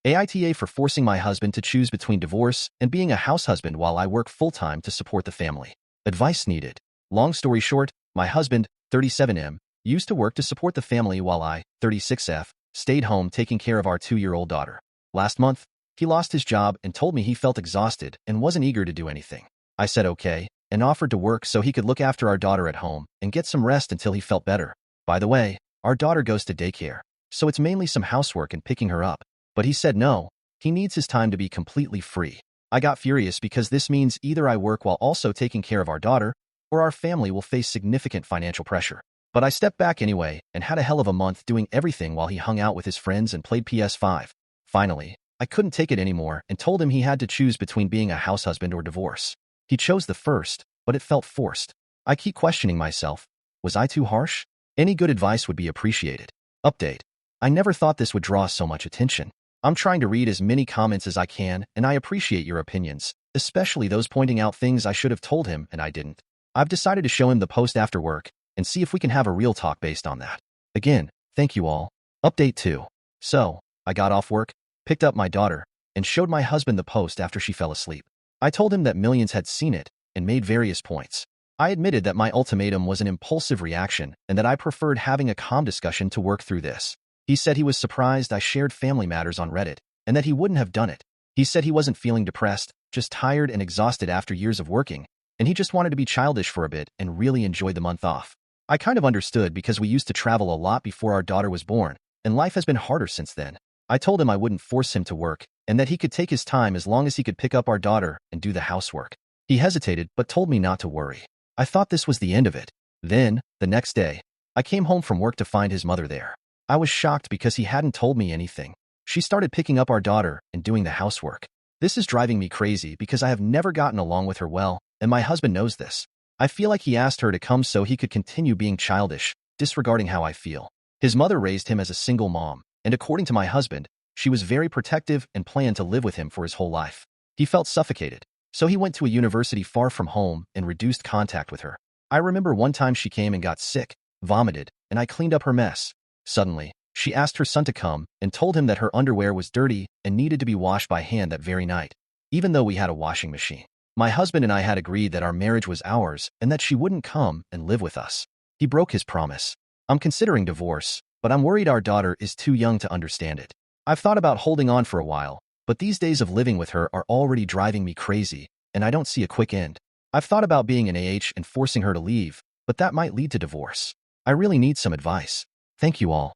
AITA for forcing my husband to choose between divorce and being a house husband while I work full-time to support the family. Advice needed. Long story short, my husband, 37M, used to work to support the family while I, 36F, stayed home taking care of our 2-year-old daughter. Last month, he lost his job and told me he felt exhausted and wasn't eager to do anything. I said okay, and offered to work so he could look after our daughter at home and get some rest until he felt better. By the way, our daughter goes to daycare, so it's mainly some housework and picking her up. But he said no, he needs his time to be completely free. I got furious because this means either I work while also taking care of our daughter, or our family will face significant financial pressure. But I stepped back anyway and had a hell of a month doing everything while he hung out with his friends and played PS5. Finally, I couldn't take it anymore and told him he had to choose between being a house husband or divorce. He chose the first, but it felt forced. I keep questioning myself. Was I too harsh? Any good advice would be appreciated. Update. I never thought this would draw so much attention. I'm trying to read as many comments as I can, and I appreciate your opinions, especially those pointing out things I should have told him and I didn't. I've decided to show him the post after work and see if we can have a real talk based on that. Again, thank you all. Update 2. So, I got off work, picked up my daughter, and showed my husband the post after she fell asleep. I told him that millions had seen it and made various points. I admitted that my ultimatum was an impulsive reaction and that I preferred having a calm discussion to work through this. He said he was surprised I shared family matters on Reddit and that he wouldn't have done it. He said he wasn't feeling depressed, just tired and exhausted after years of working, and he just wanted to be childish for a bit and really enjoy the month off. I kind of understood because we used to travel a lot before our daughter was born, and life has been harder since then. I told him I wouldn't force him to work and that he could take his time as long as he could pick up our daughter and do the housework. He hesitated but told me not to worry. I thought this was the end of it. Then, the next day, I came home from work to find his mother there. I was shocked because he hadn't told me anything. She started picking up our daughter and doing the housework. This is driving me crazy because I have never gotten along with her well, and my husband knows this. I feel like he asked her to come so he could continue being childish, disregarding how I feel. His mother raised him as a single mom, and according to my husband, she was very protective and planned to live with him for his whole life. He felt suffocated, so he went to a university far from home and reduced contact with her. I remember one time she came and got sick, vomited, and I cleaned up her mess. Suddenly, she asked her son to come and told him that her underwear was dirty and needed to be washed by hand that very night, even though we had a washing machine. My husband and I had agreed that our marriage was ours and that she wouldn't come and live with us. He broke his promise. I'm considering divorce, but I'm worried our daughter is too young to understand it. I've thought about holding on for a while, but these days of living with her are already driving me crazy, and I don't see a quick end. I've thought about being an AH and forcing her to leave, but that might lead to divorce. I really need some advice. Thank you all.